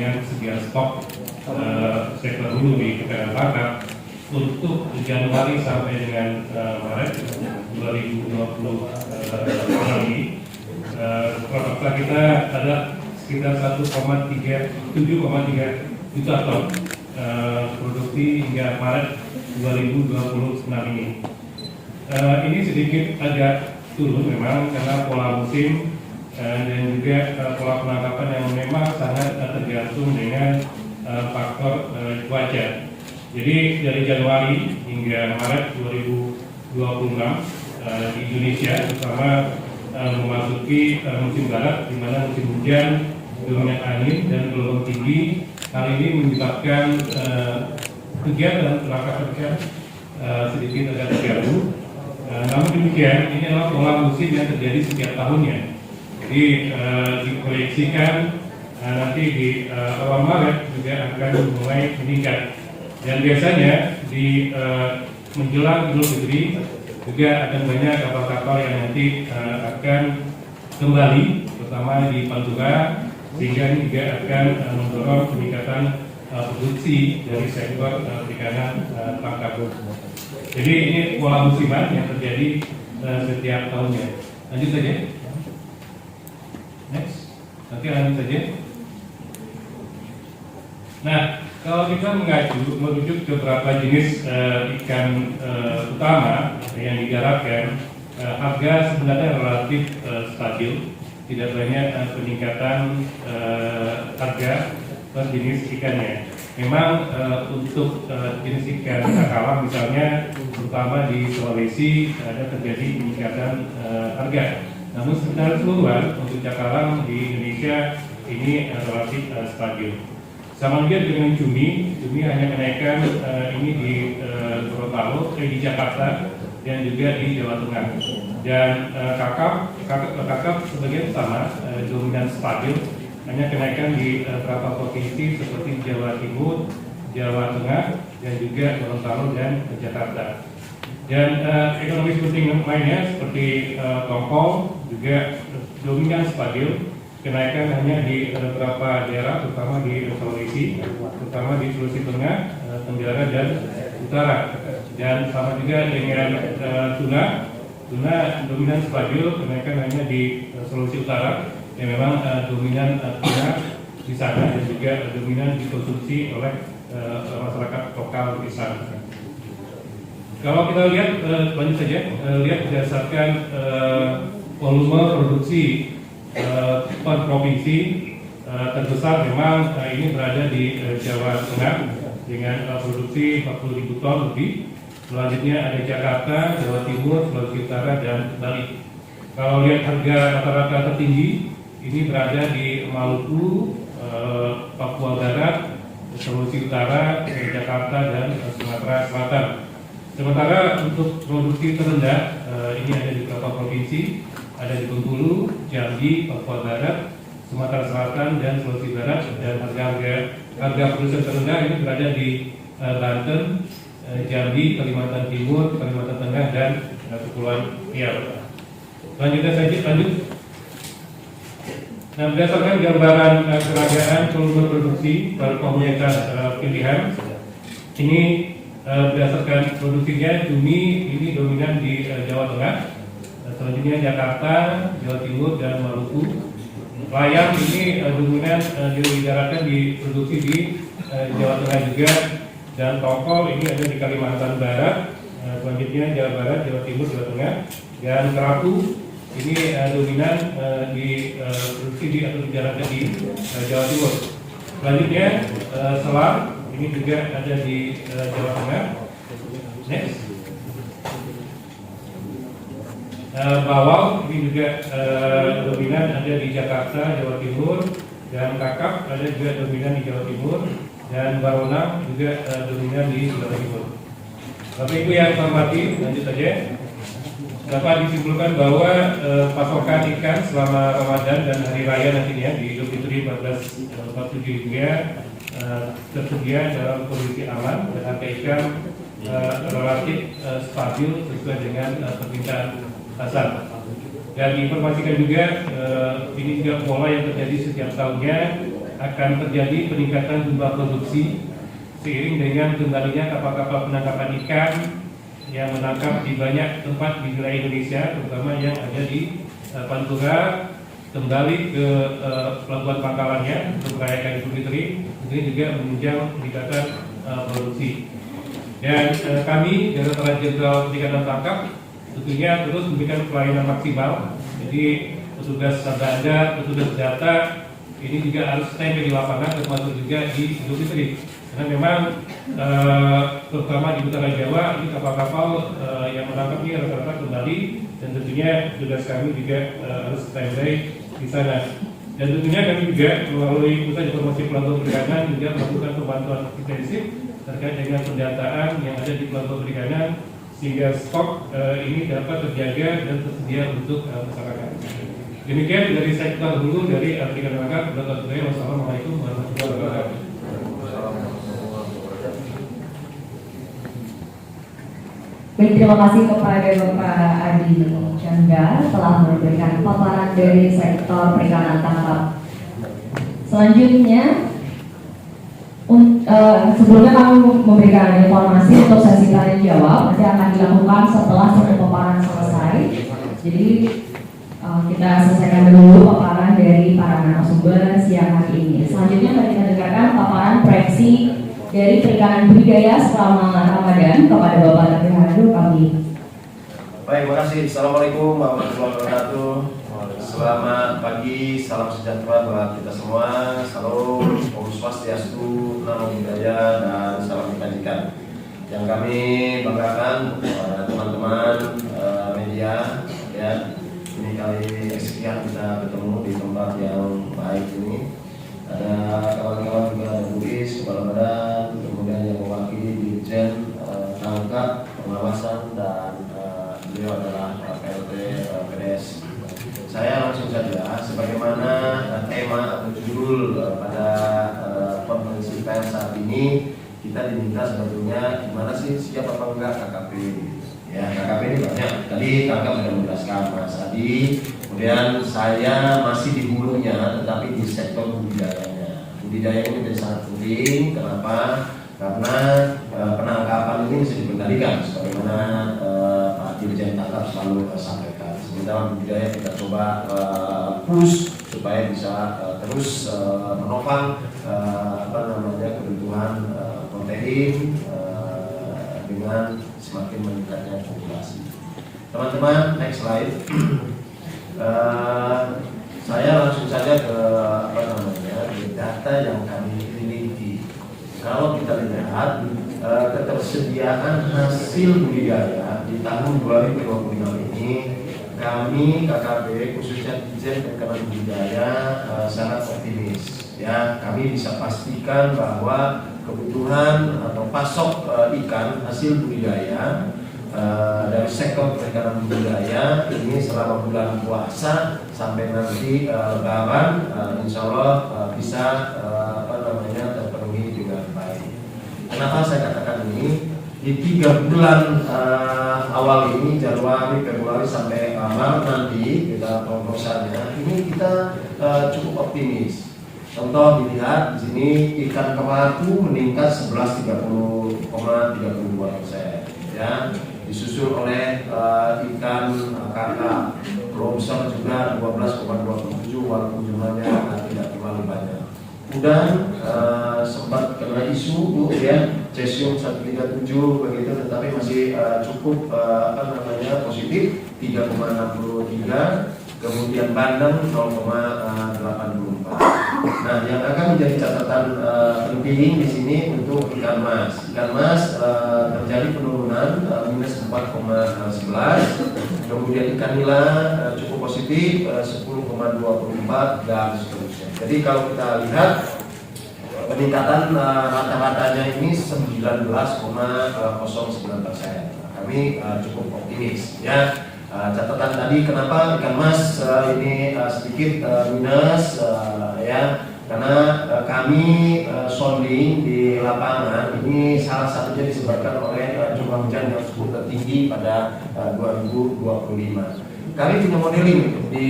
dengan sedia stok sektor hulu di Kementerian Tangkap untuk Januari sampai dengan Maret 2020 ini. Produksi kita ada sekitar 7,3 juta ton produksi hingga Maret 2026 ini. Ini sedikit agak turun memang karena pola musim dan juga pola penangkapan yang memang sangat tergantung dengan faktor cuaca. Jadi dari Januari hingga Maret 2026 di Indonesia terutama memasuki musim barat di mana musim hujan, dominan angin dan gelombang tinggi. Hal ini menyebabkan kegiatan penangkapan ikan sedikit agak terganggu. Namun demikian, ini adalah pola musim yang terjadi setiap tahunnya. Jadi diproyeksikan nanti di awal Maret juga akan mulai meningkat. Dan biasanya di menjelang Idul Fitri juga akan banyak kapal-kapal yang nanti akan kembali, terutama di Pantura, sehingga ini juga akan mendorong peningkatan produksi dari sektor perikanan tangkap. Jadi ini pola musiman yang terjadi setiap tahunnya. Lanjut saja. Next. Oke, lanjut saja. Nah, kalau kita merujuk ke beberapa jenis ikan utama yang digarapkan, harga sebenarnya relatif stabil, tidak banyak peningkatan harga per jenis ikannya. Memang untuk jenis ikan cakalang misalnya, terutama di Sulawesi ada terjadi peningkatan harga. Namun sebenarnya keseluruhan untuk cakalang di Indonesia ini relatif stabil. Sama juga dengan cumi hanya kenaikan ini di Gorontalo, di Jakarta dan juga di Jawa Tengah. Dan kakap sebagian sama dominan stabil, hanya kenaikan di beberapa provinsi seperti Jawa Timur, Jawa Tengah, dan juga Gorontalo dan Jakarta. Dan ekonomi penting lainnya seperti tongkol juga dominan stabil. Kenaikan hanya di beberapa daerah, terutama di Sulawesi, terutama di Sulawesi Tengah, Tenggara dan Utara. Dan sama juga dengan tuna dominan stabil, kenaikan hanya di Sulawesi Utara, yang memang dominan tuna di sana dan juga dominan dikonsumsi oleh masyarakat lokal di sana. Kalau kita lihat lanjut saja, lihat berdasarkan volume produksi per provinsi, terbesar memang ini berada di Jawa Tengah dengan produksi 40.000 ton lebih. Selanjutnya ada Jakarta, Jawa Timur, Sulawesi Utara, dan Bali. Kalau lihat harga rata-rata tertinggi, ini berada di Maluku, Papua Barat, Sulawesi Utara, Jakarta, dan Sumatera Selatan. Sementara untuk produksi terendah, ini ada di beberapa provinsi, ada di Bengkulu, Jambi, Papua Barat, Sumatera Selatan, dan Sulawesi Barat. Dan harga produksi terendah ini berada di Banten, Jambi, Kalimantan Timur, Kalimantan Tengah, dan Kepulauan Riau. Lanjut. Nah, berdasarkan gambaran keragaan volume produksi per komunitas pilihan, ini berdasarkan produksinya cumi ini dominan di Jawa Tengah. Selanjutnya Jakarta, Jawa Timur, dan Maluku. Layang ini dominan digarapkan diproduksi di Jawa Tengah juga, dan tongkol ini ada di Kalimantan Barat. Selanjutnya Jawa Barat, Jawa Timur, Jawa Tengah, dan kerapu ini dominan diproduksi di atau digarapkan di Jawa Timur. Selanjutnya selar ini juga ada di Jawa Tengah. Next. Bawal ini juga dominan ada di Jakarta, Jawa Timur, dan kakap ada juga dominan di Jawa Timur, dan baronang juga dominan di Jawa Timur. Bapak Ibu yang saya hormati, lanjut saja. Dapat disimpulkan bahwa pasokan ikan selama Ramadan dan Hari Raya nantinya di Idul Fitri 1447 hingga tersedia dalam kondisi aman dan harga ikan relatif stabil sesuai dengan permintaan pasar. Dan diinformasikan juga ini juga pola yang terjadi setiap tahunnya, akan terjadi peningkatan jumlah produksi seiring dengan kembalinya kapal-kapal penangkapan ikan yang menangkap di banyak tempat di wilayah Indonesia, terutama yang ada di Pantura, kembali ke pelabuhan pangkalannya untuk merayakan Idul Fitri. Ini juga menunjang peningkatan produksi. Dan kami Direktorat Jenderal Perikanan Tangkap tentunya terus memberikan pelayanan maksimal. Jadi petugas Sabanda, petugas data ini juga harus standby di lapangan, termasuk juga di Idul Fitri. Karena memang terutama di utara Jawa ini kapal-kapal yang menangkap ini rata-rata kembali, dan tentunya tugas kami juga harus standby di sana. Dan tentunya kami juga melalui Pusat Informasi Pelabuhan Perikanan juga melakukan pemantauan intensif terkait dengan pendataan yang ada di pelabuhan perikanan sehingga stok ini dapat terjaga dan tersedia untuk masyarakat. Demikian dari sektor hulu dari Perikanan Tangkap. Wassalamualaikum warahmatullahi wabarakatuh. Baik, terima kasih kepada Bapak Adi Chandra telah memberikan paparan dari sektor perikanan tangkap. Selanjutnya, sebelumnya kami memberikan informasi untuk sesi tanya jawab nanti akan dilakukan setelah satu paparan selesai. Jadi kita selesaikan dulu paparan dari para narasumber siang hari ini. Selanjutnya mari kita dengarkan paparan proyeksi dari perikanan budidaya selama Ramadan kepada Bapak Nabi Harun kami. Baik, terima kasih. Assalamualaikum warahmatullahi wabarakatuh. Selamat pagi, salam sejahtera buat kita semua. Salam Om Swastiastu, Namo Buddhaya, dan salam kebajikan. Yang kami banggakan teman-teman media, ya, ini kali sekian kita bertemu di tempat yang baik ini. Ada kawan-kawan juga, ada Buis, Kepala Badan, kemudian yang mewakili Dirjen Tangkap, Pengawasan, dan beliau adalah PLT PDS. Saya langsung saja, sebagaimana tema atau judul pada konferensi pers saat ini, kita diminta sebetulnya gimana sih, siap apa enggak KKP. Ya, KKP ini banyak. Tadi Tangkap sudah menjelaskan Mas Adi. Kemudian saya masih di hulunya, tetapi di sektor budidayanya. Budidaya ini menjadi sangat penting. Kenapa? Karena penangkapan ini bisa dikendalikan, sebagaimana Pak Dirjen Tangkap selalu sampaikan. Sementara budidaya kita coba push supaya bisa terus menopang kebutuhan protein dengan semakin meningkatnya populasi. Teman-teman, next slide. Saya langsung saja ke data yang kami miliki. Kalau kita lihat ketersediaan hasil budidaya di tahun 2025 ini, kami KKP khususnya Dirjen Perikanan Budidaya sangat optimis. Ya, kami bisa pastikan bahwa kebutuhan atau pasok ikan hasil budidaya dari sektor perikanan budidaya ini selama bulan puasa sampai nanti Lebaran, insya Allah bisa terpenuhi dengan baik. Kenapa saya katakan ini? Di 3 bulan awal ini, Januari, Februari sampai Maret nanti kita prognosanya ini kita cukup optimis. Contoh dilihat di sini ikan kerapu meningkat 11,32%, ya, disusul oleh ikan kakap, lobster juga 12,27 walaupun jumlahnya tidak terlalu banyak. Udang sempat kena isu ya, cesium 137 begitu, tetapi masih cukup positif 3,63. Kemudian bandeng 0,84. Nah, yang akan menjadi catatan penting di sini untuk ikan mas. Ikan mas terjadi penurunan minus 4,11. Kemudian ikan nila cukup positif 10,24 dan seterusnya. Jadi kalau kita lihat peningkatan rata-ratanya ini 19,09%. Kami cukup optimis, ya. Catatan tadi kenapa ikan mas ini sedikit minus, ya, karena kami sounding di lapangan ini salah satunya disebabkan oleh curah hujan yang cukup tinggi pada 2025. Kami punya modeling di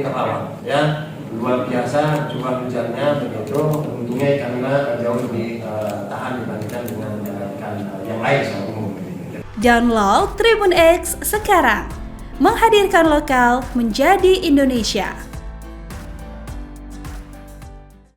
Kerawang, ya. luar biasa curah hujannya begitu. Untungnya ikannya jauh lebih tahan dibandingkan dengan ikan yang lain secara umum. Download Tribun X sekarang, menghadirkan lokal menjadi Indonesia.